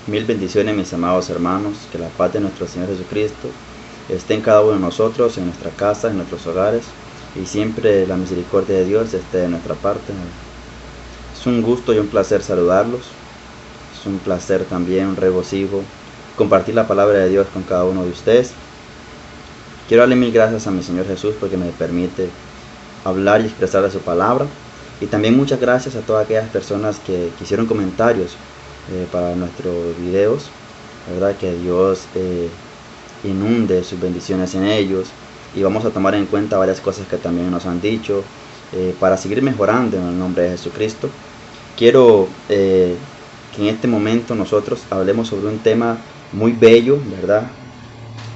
Mil bendiciones, mis amados hermanos, que la paz de nuestro Señor Jesucristo esté en cada uno de nosotros, en nuestra casa, en nuestros hogares, y siempre la misericordia de Dios esté de nuestra parte. Es un gusto y un placer saludarlos, es un placer también, un regocijo, compartir la palabra de Dios con cada uno de ustedes. Quiero darle mil gracias a mi Señor Jesús porque me permite hablar y expresar de su palabra, y también muchas gracias a todas aquellas personas que hicieron comentarios para nuestros videos, ¿verdad? Que Dios inunde sus bendiciones en ellos, y vamos a tomar en cuenta varias cosas que también nos han dicho para seguir mejorando en el nombre de Jesucristo. Quiero que en este momento nosotros hablemos sobre un tema muy bello, ¿verdad?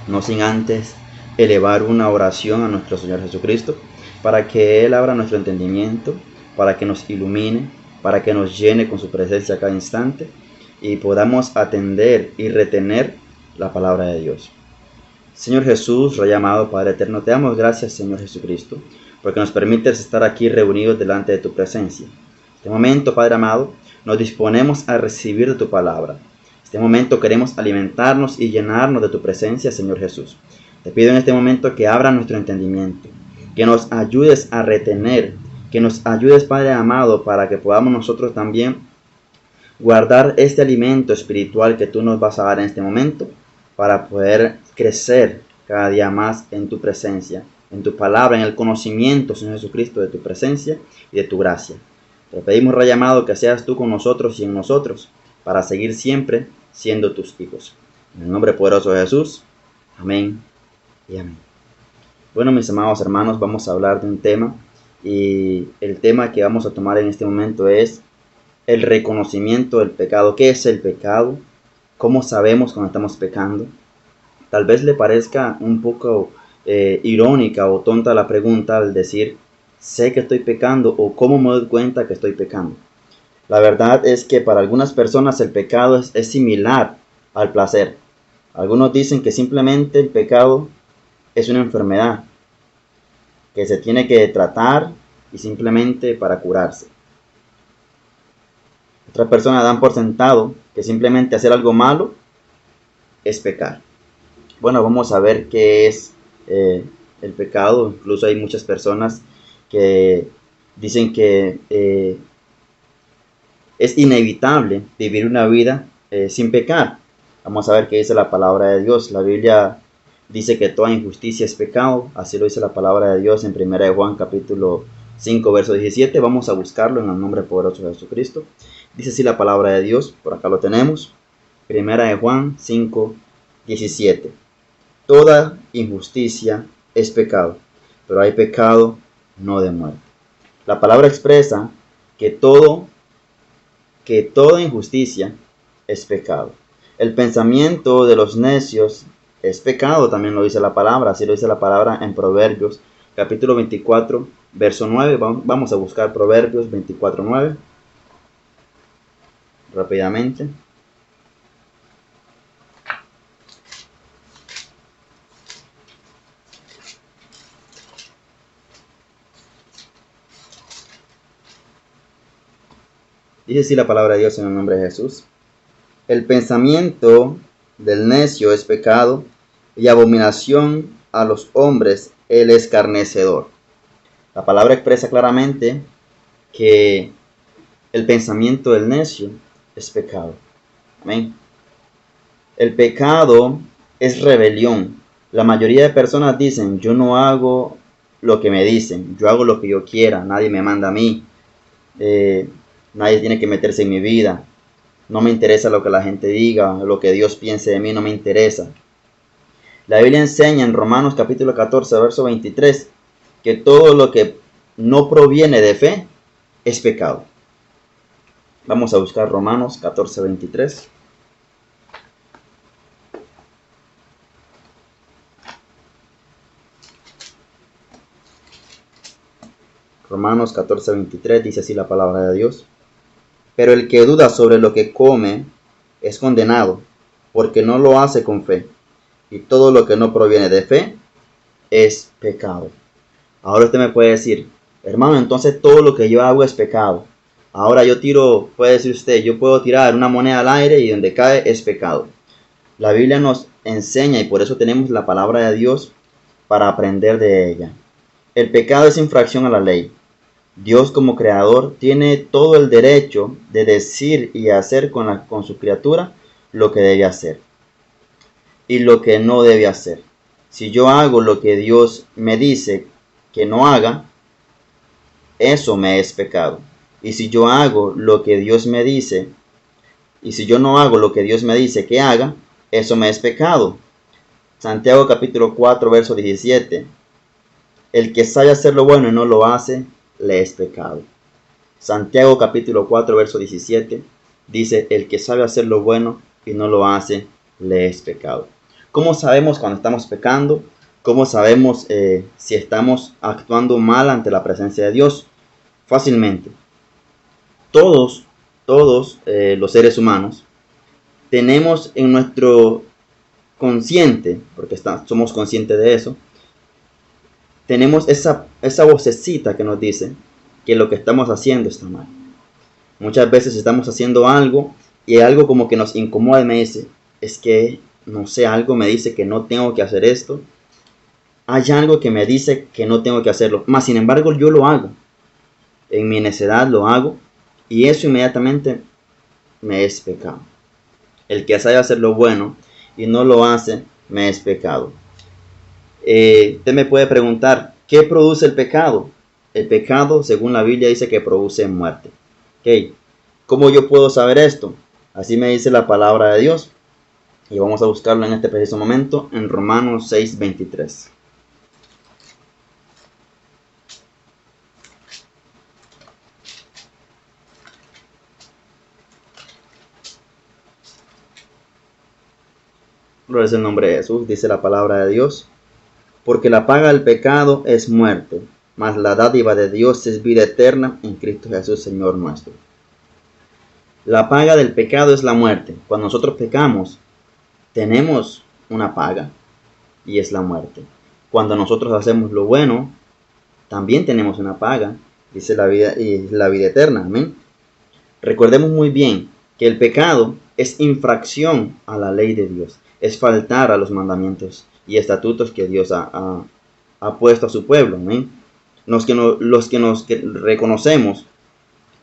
No sin antes elevar una oración a nuestro Señor Jesucristo para que Él abra nuestro entendimiento, para que nos ilumine, para que nos llene con su presencia a cada instante y podamos atender y retener la palabra de Dios. Señor Jesús, Rey amado, Padre eterno, te damos gracias, Señor Jesucristo, porque nos permites estar aquí reunidos delante de tu presencia. En este momento, Padre amado, nos disponemos a recibir de tu palabra. En este momento queremos alimentarnos y llenarnos de tu presencia, Señor Jesús. Te pido en este momento que abra nuestro entendimiento, que nos ayudes a retener, que nos ayudes, Padre amado, para que podamos nosotros también guardar este alimento espiritual que tú nos vas a dar en este momento, para poder crecer cada día más en tu presencia, en tu palabra, en el conocimiento, Señor Jesucristo, de tu presencia y de tu gracia. Te pedimos, Rey amado, que seas tú con nosotros y en nosotros, para seguir siempre siendo tus hijos. En el nombre poderoso de Jesús, amén y amén. Bueno, mis amados hermanos, vamos a hablar de un tema. Y el tema que vamos a tomar en este momento es el reconocimiento del pecado. ¿Qué es el pecado? ¿Cómo sabemos cuando estamos pecando? Tal vez le parezca un poco irónica o tonta la pregunta al decir, sé que estoy pecando o cómo me doy cuenta que estoy pecando. La verdad es que para algunas personas el pecado es similar al placer. Algunos dicen que simplemente el pecado es una enfermedad que se tiene que tratar y simplemente para curarse. Otras personas dan por sentado que simplemente hacer algo malo es pecar. Bueno, vamos a ver qué es el pecado. Incluso hay muchas personas que dicen que es inevitable vivir una vida sin pecar. Vamos a ver qué dice la palabra de Dios. La Biblia dice que toda injusticia es pecado, así lo dice la palabra de Dios en 1 de Juan capítulo 5, verso 17. Vamos a buscarlo en el nombre poderoso de Jesucristo. Dice así la palabra de Dios, por acá lo tenemos. 1 de Juan 5, 17. Toda injusticia es pecado, pero hay pecado no de muerte. La palabra expresa que toda injusticia es pecado. El pensamiento de los necios es pecado, también lo dice la palabra, así lo dice la palabra en Proverbios, capítulo 24, verso 9. Vamos a buscar Proverbios 24, 9. Rápidamente. Dice así la palabra de Dios en el nombre de Jesús. El pensamiento del necio es pecado, y abominación a los hombres el escarnecedor. La palabra expresa claramente que el pensamiento del necio es pecado. Amén. El pecado es rebelión. La mayoría de personas dicen, yo no hago lo que me dicen, yo hago lo que yo quiera, nadie me manda a mí, nadie tiene que meterse en mi vida. No me interesa lo que la gente diga, lo que Dios piense de mí, no me interesa. La Biblia enseña en Romanos capítulo 14, verso 23, que todo lo que no proviene de fe es pecado. Vamos a buscar Romanos 14, 23. Romanos 14, 23 dice así la palabra de Dios. Pero el que duda sobre lo que come es condenado, porque no lo hace con fe. y todo lo que no proviene de fe es pecado. Ahora usted me puede decir, hermano, entonces todo lo que yo hago es pecado. Ahora yo tiro, puede decir usted, yo puedo tirar una moneda al aire y donde cae es pecado. La Biblia nos enseña y por eso tenemos la palabra de Dios para aprender de ella. El pecado es infracción a la ley. Dios como creador tiene todo el derecho de decir y hacer con su criatura lo que debe hacer y lo que no debe hacer. Si yo hago lo que Dios me dice que no haga, eso me es pecado. Y si yo hago lo que Dios me dice, y si yo no hago lo que Dios me dice que haga, eso me es pecado. Santiago capítulo 4, verso 17. El que sabe hacer lo bueno y no lo hace, le es pecado. Santiago capítulo 4, verso 17 dice, el que sabe hacer lo bueno y no lo hace, le es pecado. ¿Cómo sabemos cuando estamos pecando? ¿Cómo sabemos si estamos actuando mal ante la presencia de Dios? Fácilmente. Todos los seres humanos tenemos en nuestro consciente, porque somos conscientes de eso, tenemos esa vocecita que nos dice que lo que estamos haciendo está mal. Muchas veces estamos haciendo algo y algo como que nos incomoda y me dice, es que, no sé, algo me dice que no tengo que hacer esto. Hay algo que me dice que no tengo que hacerlo. Más sin embargo, yo lo hago. En mi necedad lo hago y eso inmediatamente me es pecado. El que sabe hacer lo bueno y no lo hace, me es pecado. Usted me puede preguntar, ¿qué produce el pecado? El pecado, según la Biblia, dice que produce muerte. ¿Okay? ¿Cómo yo puedo saber esto? Así me dice la palabra de Dios. Y vamos a buscarlo en este preciso momento en Romanos 6:23. Gloria es el nombre de Jesús, dice la palabra de Dios. Porque la paga del pecado es muerte, mas la dádiva de Dios es vida eterna en Cristo Jesús, Señor nuestro. La paga del pecado es la muerte. Cuando nosotros pecamos, tenemos una paga y es la muerte. Cuando nosotros hacemos lo bueno, también tenemos una paga, dice la vida y la vida eterna. Amén. Recordemos muy bien que el pecado es infracción a la ley de Dios, es faltar a los mandamientos y estatutos que Dios ha puesto a su pueblo. ¿Amén? Los que nos reconocemos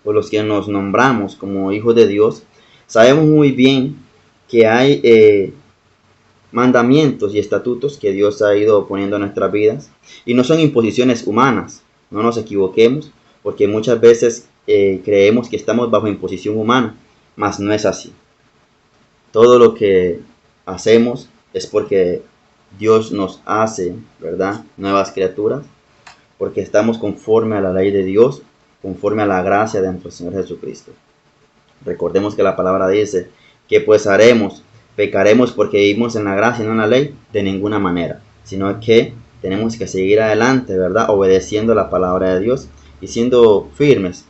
o los que nos nombramos como hijos de Dios, sabemos muy bien que hay mandamientos y estatutos que Dios ha ido poniendo en nuestras vidas y no son imposiciones humanas. No nos equivoquemos, porque muchas veces creemos que estamos bajo imposición humana, mas no es así. Todo lo que hacemos es porque Dios nos hace, ¿verdad?, nuevas criaturas, porque estamos conforme a la ley de Dios, conforme a la gracia de nuestro Señor Jesucristo. Recordemos que la palabra dice que pues haremos, pecaremos porque vivimos en la gracia y no en la ley, de ninguna manera, sino que tenemos que seguir adelante, ¿verdad?, obedeciendo la palabra de Dios y siendo firmes.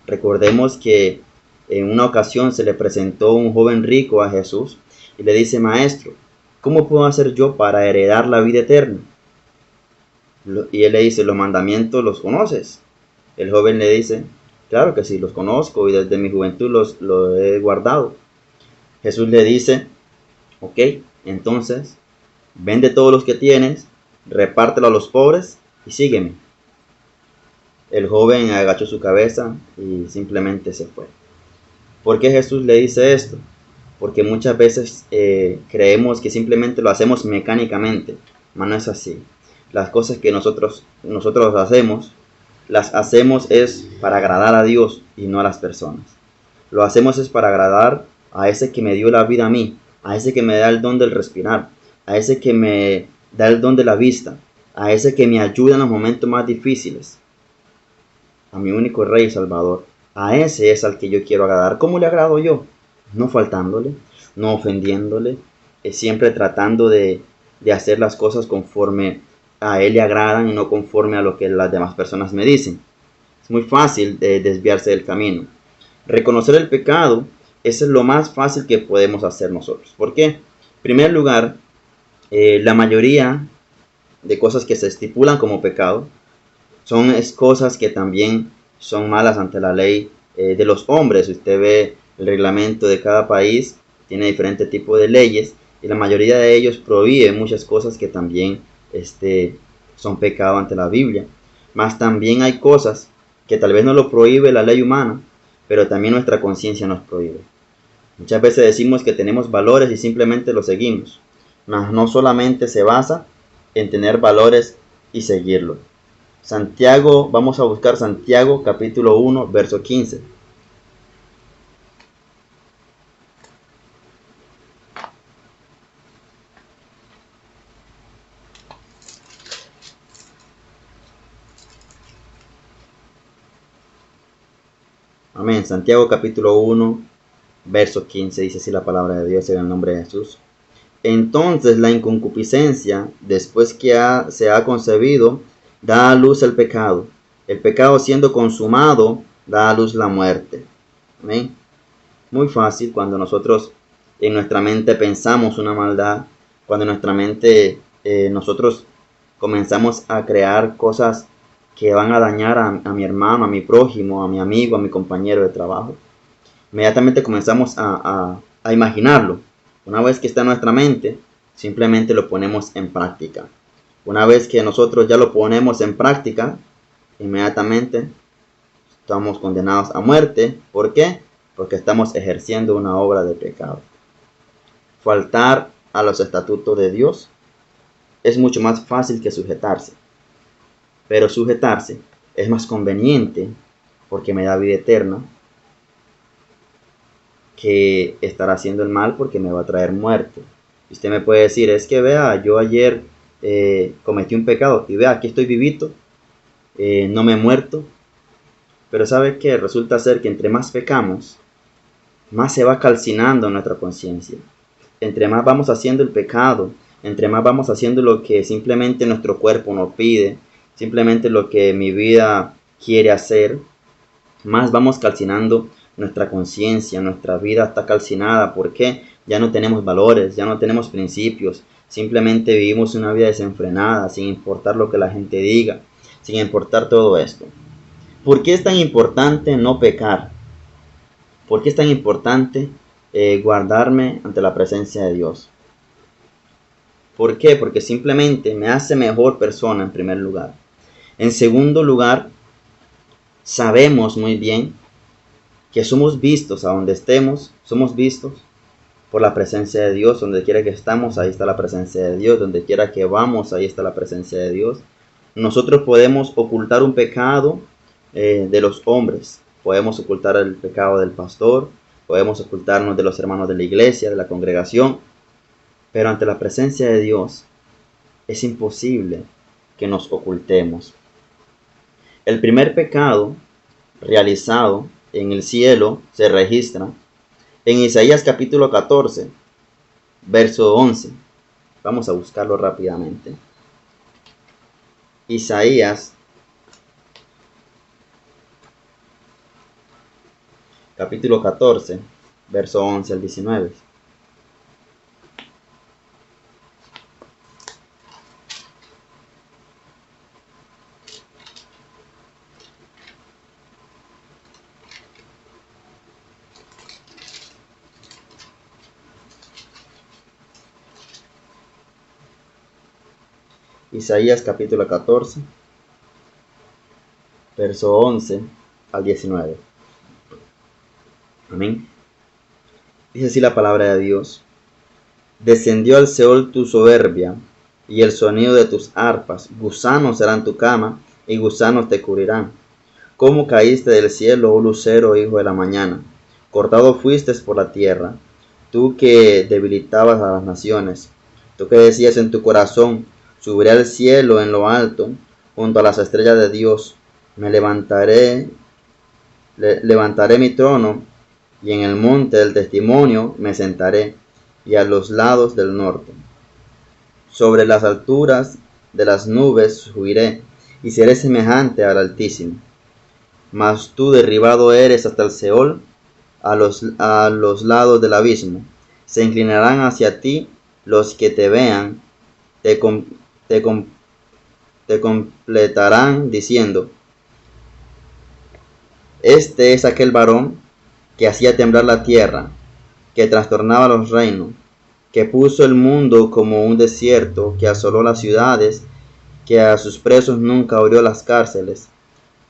Recordemos que en una ocasión se le presentó un joven rico a Jesús y le dice, maestro, ¿cómo puedo hacer yo para heredar la vida eterna? Y él le dice, los mandamientos los conoces. El joven le dice, claro que sí, los conozco y desde mi juventud los he guardado. Jesús le dice, ok, entonces, vende todos los que tienes, repártelo a los pobres y sígueme. El joven agachó su cabeza y simplemente se fue. ¿Por qué Jesús le dice esto? Porque muchas veces creemos que simplemente lo hacemos mecánicamente, pero no es así. Las cosas que nosotros hacemos, las hacemos es para agradar a Dios y no a las personas. Lo hacemos es para agradar a ese que me dio la vida a mí, a ese que me da el don del respirar, a ese que me da el don de la vista, a ese que me ayuda en los momentos más difíciles, a mi único Rey y Salvador. A ese es al que yo quiero agradar. ¿Cómo le agrado yo? No faltándole, no ofendiéndole, siempre tratando de hacer las cosas conforme a Él le agradan y no conforme a lo que las demás personas me dicen. Es muy fácil desviarse del camino. Reconocer el pecado, eso es lo más fácil que podemos hacer nosotros. ¿Por qué? En primer lugar, La mayoría de cosas que se estipulan como pecado son cosas que también son malas ante la ley de los hombres. Usted ve el reglamento de cada país, tiene diferentes tipos de leyes y la mayoría de ellos prohíben muchas cosas que también son pecado ante la Biblia. Mas también hay cosas que tal vez no lo prohíbe la ley humana, pero también nuestra conciencia nos prohíbe. Muchas veces decimos que tenemos valores y simplemente los seguimos. Mas no solamente se basa en tener valores y seguirlos. Santiago, vamos a buscar Santiago capítulo 1, verso 15. Amén. Santiago capítulo 1, verso 15 dice así la palabra de Dios en el nombre de Jesús. Entonces la inconcupiscencia, después que se ha concebido, da a luz el pecado. El pecado siendo consumado, da a luz la muerte. Amén. Muy fácil cuando nosotros en nuestra mente pensamos una maldad, cuando en nuestra mente nosotros comenzamos a crear cosas que van a dañar a mi hermano, a mi prójimo, a mi amigo, a mi compañero de trabajo. Inmediatamente comenzamos a imaginarlo. Una vez que está en nuestra mente, simplemente lo ponemos en práctica. Una vez que nosotros ya lo ponemos en práctica, inmediatamente estamos condenados a muerte. ¿Por qué? Porque estamos ejerciendo una obra de pecado. Faltar a los estatutos de Dios es mucho más fácil que sujetarse. Pero sujetarse es más conveniente porque me da vida eterna que estar haciendo el mal porque me va a traer muerte. Y usted me puede decir, es que vea, yo ayer cometí un pecado y vea, aquí estoy vivito, no me he muerto. Pero sabe que resulta ser que entre más pecamos, más se va calcinando nuestra conciencia. Entre más vamos haciendo el pecado, entre más vamos haciendo lo que simplemente nuestro cuerpo nos pide, simplemente lo que mi vida quiere hacer, más vamos calcinando nuestra conciencia, nuestra vida está calcinada porque ya no tenemos valores, ya no tenemos principios, simplemente vivimos una vida desenfrenada, sin importar lo que la gente diga, sin importar todo esto. ¿Por qué es tan importante no pecar? ¿Por qué es tan importante guardarme ante la presencia de Dios? ¿Por qué? Porque simplemente me hace mejor persona en primer lugar. En segundo lugar, sabemos muy bien que somos vistos a donde estemos, somos vistos por la presencia de Dios. Donde quiera que estamos, ahí está la presencia de Dios. Donde quiera que vamos, ahí está la presencia de Dios. Nosotros podemos ocultar un pecado de los hombres. Podemos ocultar el pecado del pastor. Podemos ocultarnos de los hermanos de la iglesia, de la congregación. Pero ante la presencia de Dios es imposible que nos ocultemos. El primer pecado realizado en el cielo se registra en Isaías capítulo 14, verso 11. Vamos a buscarlo rápidamente. Isaías capítulo 14, verso 11 al 19. Isaías capítulo 14, verso 11 al 19. Amén. Dice así la palabra de Dios. Descendió al Seol tu soberbia y el sonido de tus arpas. Gusanos serán tu cama y gusanos te cubrirán. ¿Cómo caíste del cielo, oh lucero, hijo de la mañana? Cortado fuiste por la tierra, tú que debilitabas a las naciones. Tú que decías en tu corazón, subiré al cielo en lo alto, junto a las estrellas de Dios. Me levantaré mi trono, y en el monte del testimonio me sentaré, y a los lados del norte. Sobre las alturas de las nubes subiré, y seré semejante al Altísimo. Mas tú derribado eres hasta el Seol, a los lados del abismo. Se inclinarán hacia ti los que te vean, te, com- te com- te completarán diciendo, este es aquel varón que hacía temblar la tierra, que trastornaba los reinos, que puso el mundo como un desierto, que asoló las ciudades, que a sus presos nunca abrió las cárceles.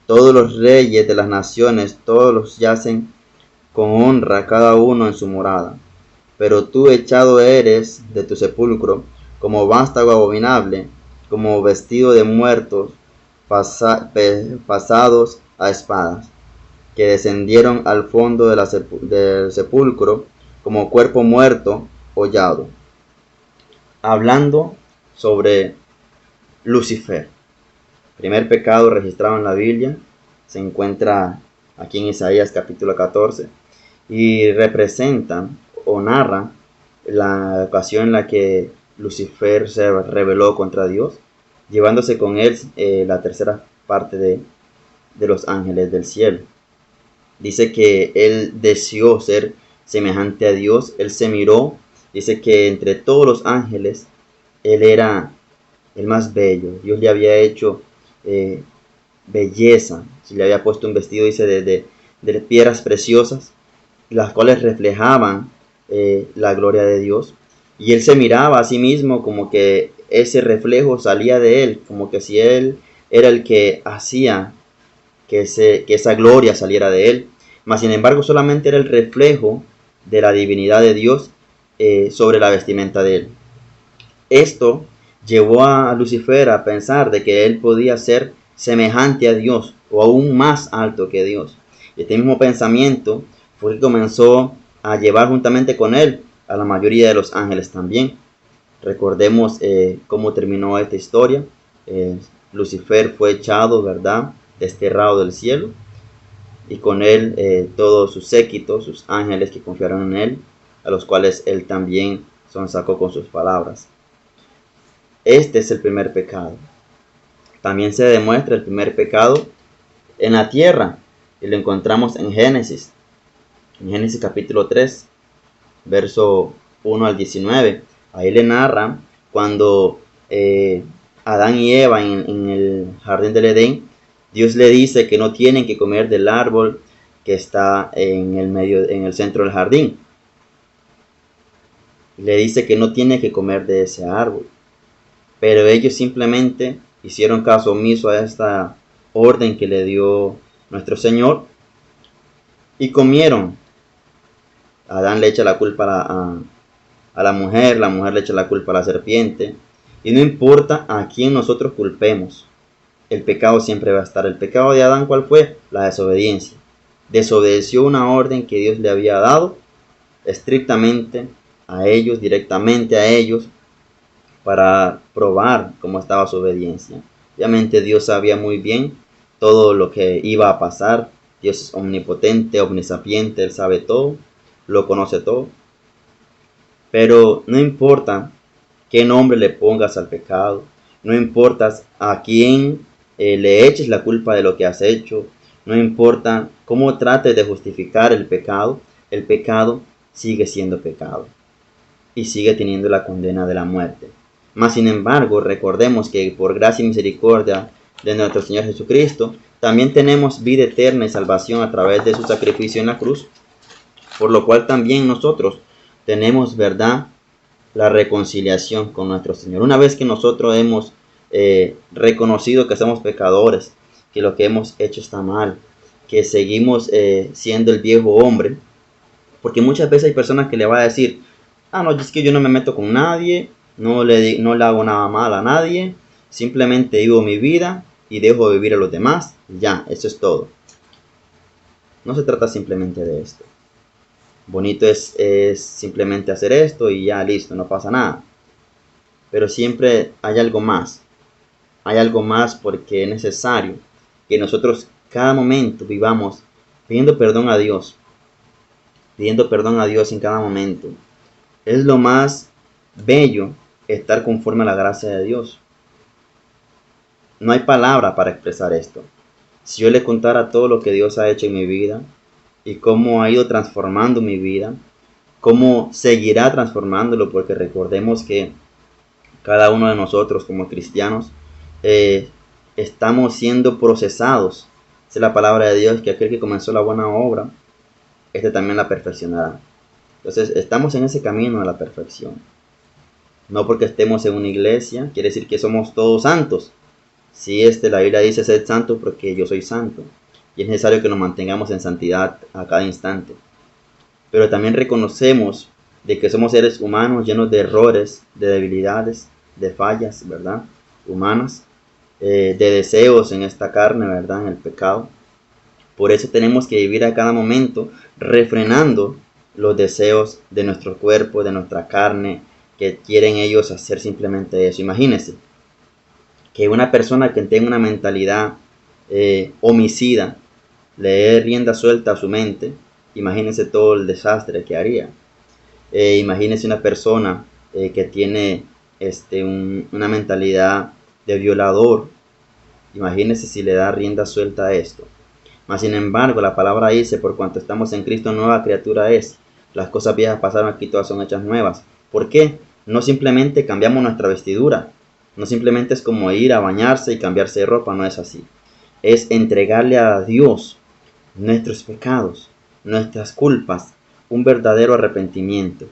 Todos los reyes de las naciones, todos los yacen con honra, cada uno en su morada. Pero tú echado eres de tu sepulcro, como vástago abominable, como vestido de muertos pasados a espadas, que descendieron al fondo de del sepulcro, como cuerpo muerto hollado. Hablando sobre Lucifer. Primer pecado registrado en la Biblia se encuentra aquí en Isaías capítulo 14 y representa o narra la ocasión en la que Lucifer se rebeló contra Dios, llevándose con él la tercera parte de los ángeles del cielo. Dice que él deseó ser semejante a Dios, él se miró, dice que entre todos los ángeles él era el más bello. Dios le había hecho belleza, se le había puesto un vestido, dice, de piedras preciosas, las cuales reflejaban la gloria de Dios. Y él se miraba a sí mismo como que ese reflejo salía de él, como que si él era el que hacía que esa gloria saliera de él. Mas sin embargo solamente era el reflejo de la divinidad de Dios sobre la vestimenta de él. Esto llevó a Lucifer a pensar de que él podía ser semejante a Dios o aún más alto que Dios. Y este mismo pensamiento fue que comenzó a llevar juntamente con él a la mayoría de los ángeles también. Recordemos cómo terminó esta historia. Lucifer fue echado, ¿verdad?, desterrado del cielo, y con él todos sus séquitos, sus ángeles que confiaron en él, a los cuales él también sonsacó con sus palabras. Este es el primer pecado. También se demuestra el primer pecado en la tierra, y lo encontramos en Génesis capítulo 3, verso 1 al 19. Ahí le narra cuando Adán y Eva en el jardín del Edén, Dios le dice que no tienen que comer del árbol que está en el centro del jardín. Le dice que no tiene que comer de ese árbol. Pero ellos simplemente hicieron caso omiso a esta orden que le dio nuestro Señor y comieron. Adán le echa la culpa a la mujer le echa la culpa a la serpiente. Y no importa a quién nosotros culpemos, el pecado siempre va a estar. El pecado de Adán, ¿cuál fue? La desobediencia. Desobedeció una orden que Dios le había dado estrictamente a ellos, directamente a ellos, para probar cómo estaba su obediencia. Obviamente Dios sabía muy bien todo lo que iba a pasar. Dios es omnipotente, omnisapiente, Él sabe todo, lo conoce todo. Pero no importa qué nombre le pongas al pecado, no importa a quién le eches la culpa de lo que has hecho, no importa cómo trates de justificar el pecado sigue siendo pecado y sigue teniendo la condena de la muerte. Mas sin embargo, recordemos que por gracia y misericordia de nuestro Señor Jesucristo, también tenemos vida eterna y salvación a través de su sacrificio en la cruz, por lo cual también nosotros tenemos, ¿verdad?, la reconciliación con nuestro Señor. Una vez que nosotros hemos reconocido que somos pecadores, que lo que hemos hecho está mal, que seguimos siendo el viejo hombre, porque muchas veces hay personas que le van a decir, no, es que yo no me meto con nadie, no le hago nada mal a nadie, simplemente vivo mi vida y dejo de vivir a los demás, ya, eso es todo. No se trata simplemente de esto. Bonito es simplemente hacer esto y ya listo, no pasa nada. Pero siempre hay algo más. Hay algo más porque es necesario que nosotros cada momento vivamos pidiendo perdón a Dios. Pidiendo perdón a Dios en cada momento. Es lo más bello estar conforme a la gracia de Dios. No hay palabra para expresar esto. Si yo le contara todo lo que Dios ha hecho en mi vida y cómo ha ido transformando mi vida, cómo seguirá transformándolo, porque recordemos que Cada uno de nosotros como cristianos estamos siendo procesados. Esa es la palabra de Dios, que aquel que comenzó la buena obra, este también la perfeccionará. Entonces estamos en ese camino a la perfección. No porque estemos en una iglesia quiere decir que somos todos santos. Si la Biblia dice sed santo porque yo soy santo. Y es necesario que nos mantengamos en santidad a cada instante. Pero también reconocemos de que somos seres humanos llenos de errores, de debilidades, de fallas, ¿verdad? Humanas, de deseos en esta carne, ¿verdad? En el pecado. Por eso tenemos que vivir a cada momento refrenando los deseos de nuestro cuerpo, de nuestra carne, que quieren ellos hacer simplemente eso. Imagínense que una persona que tenga una mentalidad homicida le dé rienda suelta a su mente. Imagínense todo el desastre que haría. Imagínense una persona que tiene una mentalidad de violador. Imagínense si le da rienda suelta a esto. Mas sin embargo, la palabra dice, por cuanto estamos en Cristo, nueva criatura es. Las cosas viejas pasaron, aquí todas son hechas nuevas. ¿Por qué? No simplemente cambiamos nuestra vestidura. No simplemente es como ir a bañarse y cambiarse de ropa, no es así. Es entregarle a Dios nuestros pecados, nuestras culpas, un verdadero arrepentimiento.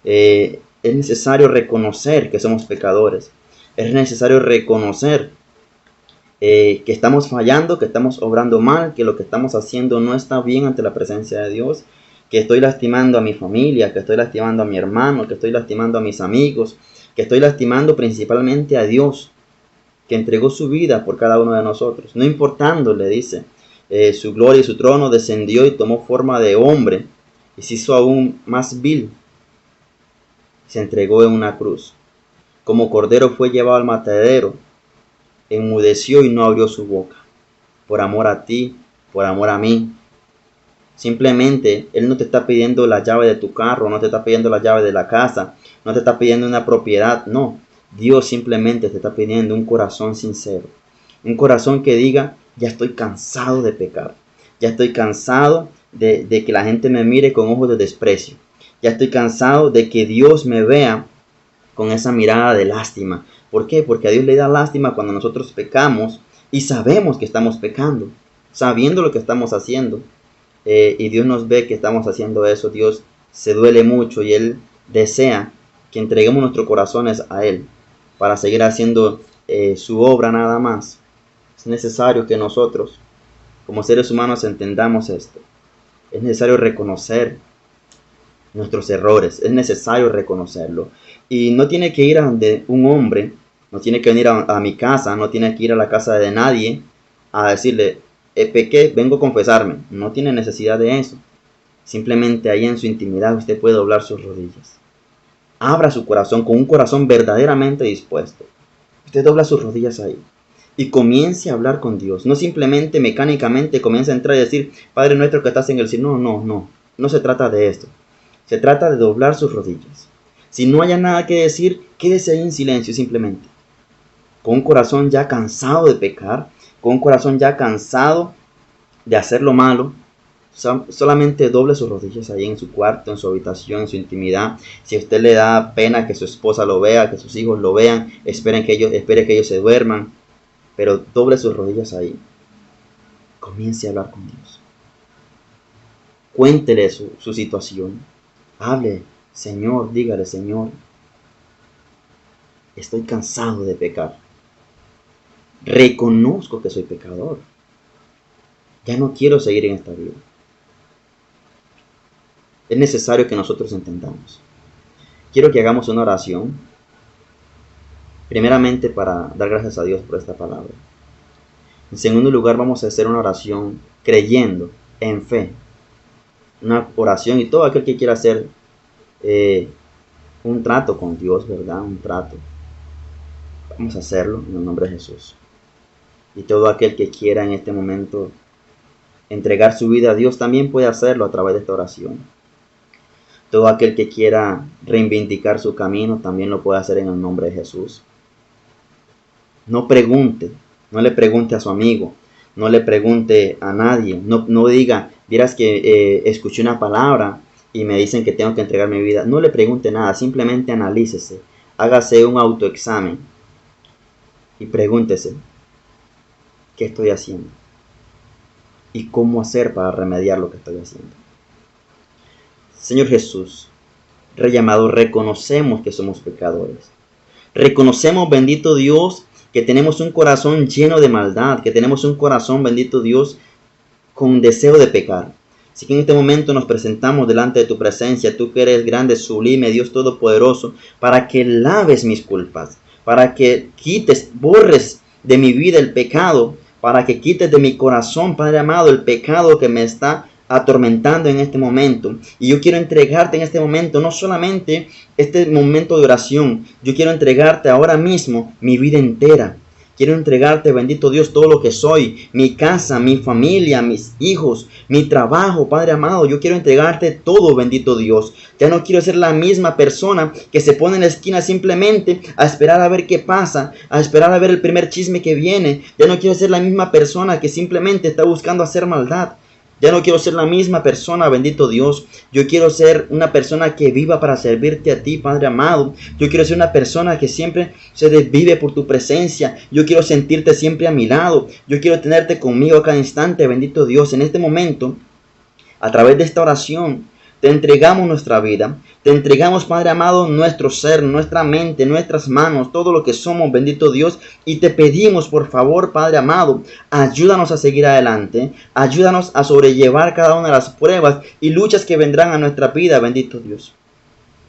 Es necesario reconocer que somos pecadores. Es necesario reconocer que estamos fallando, que estamos obrando mal, que lo que estamos haciendo no está bien ante la presencia de Dios, que estoy lastimando a mi familia, que estoy lastimando a mi hermano, que estoy lastimando a mis amigos, que estoy lastimando principalmente a Dios, que entregó su vida por cada uno de nosotros. No importando, le dice, su gloria y su trono, descendió y tomó forma de hombre y se hizo aún más vil. Se entregó en una cruz. Como cordero fue llevado al matadero, enmudeció y no abrió su boca. Por amor a ti, por amor a mí. Simplemente Él no te está pidiendo la llave de tu carro, no te está pidiendo la llave de la casa, no te está pidiendo una propiedad, no. Dios simplemente te está pidiendo un corazón sincero. Un corazón que diga, ya estoy cansado de pecar. Ya estoy cansado de que la gente me mire con ojos de desprecio. Ya estoy cansado de que Dios me vea con esa mirada de lástima. ¿Por qué? Porque a Dios le da lástima cuando nosotros pecamos y sabemos que estamos pecando, sabiendo lo que estamos haciendo. Y Dios nos ve que estamos haciendo eso. Dios se duele mucho y Él desea que entreguemos nuestros corazones a Él para seguir haciendo su obra nada más. Es necesario que nosotros, como seres humanos, entendamos esto. Es necesario reconocer nuestros errores. Es necesario reconocerlo. Y no tiene que ir a donde un hombre, no tiene que venir a mi casa, no tiene que ir a la casa de nadie a decirle, pequé, vengo a confesarme. No tiene necesidad de eso. Simplemente ahí en su intimidad usted puede doblar sus rodillas. Abra su corazón con un corazón verdaderamente dispuesto. Usted dobla sus rodillas ahí y comience a hablar con Dios. No simplemente mecánicamente comience a entrar y decir, Padre nuestro que estás en el cielo. No se trata de esto. Se trata de doblar sus rodillas. Si no haya nada que decir, quédese ahí en silencio simplemente. Con un corazón ya cansado de pecar, con un corazón ya cansado de hacer lo malo, solamente doble sus rodillas ahí en su cuarto, en su habitación, en su intimidad. Si a usted le da pena que su esposa lo vea, que sus hijos lo vean, espere que ellos se duerman, pero doble sus rodillas ahí. Comience a hablar con Dios. Cuéntele su situación. Hable, Señor, dígale, Señor, estoy cansado de pecar. Reconozco que soy pecador. Ya no quiero seguir en esta vida. Es necesario que nosotros entendamos. Quiero que hagamos una oración. Primeramente para dar gracias a Dios por esta palabra. En segundo lugar vamos a hacer una oración creyendo en fe. Una oración y todo aquel que quiera hacer un trato con Dios, ¿verdad? Un trato. Vamos a hacerlo en el nombre de Jesús. Y todo aquel que quiera en este momento entregar su vida a Dios también puede hacerlo a través de esta oración. Todo aquel que quiera reivindicar su camino también lo puede hacer en el nombre de Jesús. No le pregunte a su amigo, no le pregunte a nadie, no diga, vieras que escuché una palabra y me dicen que tengo que entregar mi vida. No le pregunte nada, simplemente analícese, hágase un autoexamen y pregúntese, ¿qué estoy haciendo? ¿Y cómo hacer para remediar lo que estoy haciendo? Señor Jesús, Rey amado, reconocemos que somos pecadores. Reconocemos, bendito Dios, que tenemos un corazón lleno de maldad, que tenemos un corazón, bendito Dios, con deseo de pecar. Así que en este momento nos presentamos delante de tu presencia, tú que eres grande, sublime, Dios Todopoderoso, para que laves mis culpas, para que quites, borres de mi vida el pecado, para que quites de mi corazón, Padre amado, el pecado que me está atormentando en este momento. Y yo quiero entregarte en este momento, no solamente este momento de oración, yo quiero entregarte ahora mismo mi vida entera. Quiero entregarte, bendito Dios, todo lo que soy, mi casa, mi familia, mis hijos, mi trabajo, Padre amado. Yo quiero entregarte todo, bendito Dios. Ya no quiero ser la misma persona que se pone en la esquina simplemente a esperar a ver qué pasa, a esperar a ver el primer chisme que viene. Ya no quiero ser la misma persona que simplemente está buscando hacer maldad. Ya no quiero ser la misma persona, bendito Dios. Yo quiero ser una persona que viva para servirte a ti, Padre amado. Yo quiero ser una persona que siempre se desvive por tu presencia. Yo quiero sentirte siempre a mi lado. Yo quiero tenerte conmigo a cada instante, bendito Dios. En este momento, a través de esta oración, te entregamos nuestra vida. Te entregamos, Padre amado, nuestro ser, nuestra mente, nuestras manos, todo lo que somos, bendito Dios. Y te pedimos, por favor, Padre amado, ayúdanos a seguir adelante. Ayúdanos a sobrellevar cada una de las pruebas y luchas que vendrán a nuestra vida, bendito Dios.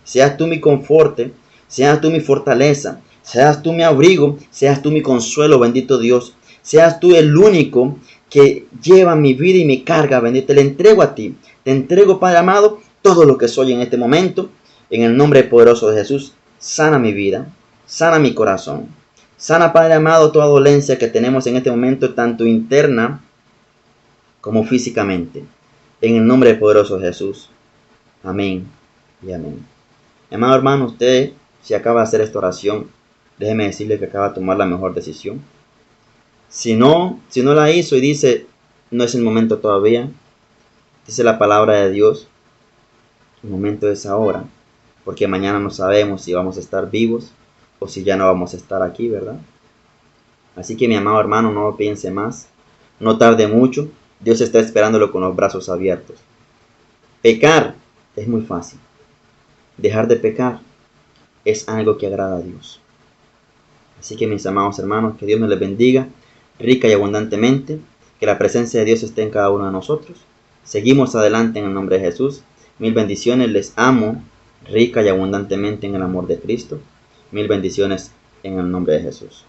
Seas tú mi conforte, seas tú mi fortaleza, seas tú mi abrigo, seas tú mi consuelo, bendito Dios. Seas tú el único que lleva mi vida y mi carga, bendito. Te le entrego a ti. Te entrego, Padre amado, todo lo que soy en este momento. En el nombre poderoso de Jesús, sana mi vida, sana mi corazón. Sana, Padre amado, toda dolencia que tenemos en este momento, tanto interna como físicamente. En el nombre poderoso de Jesús. Amén y amén. Amado hermano, usted, si acaba de hacer esta oración, déjeme decirle que acaba de tomar la mejor decisión. Si no la hizo y dice, no es el momento todavía, dice la palabra de Dios, el momento es ahora, porque mañana no sabemos si vamos a estar vivos o si ya no vamos a estar aquí, ¿verdad? Así que mi amado hermano, no piense más, no tarde mucho, Dios está esperándolo con los brazos abiertos. Pecar es muy fácil, dejar de pecar es algo que agrada a Dios. Así que mis amados hermanos, que Dios nos les bendiga rica y abundantemente, que la presencia de Dios esté en cada uno de nosotros. Seguimos adelante en el nombre de Jesús. Mil bendiciones, les amo rica y abundantemente en el amor de Cristo. Mil bendiciones en el nombre de Jesús.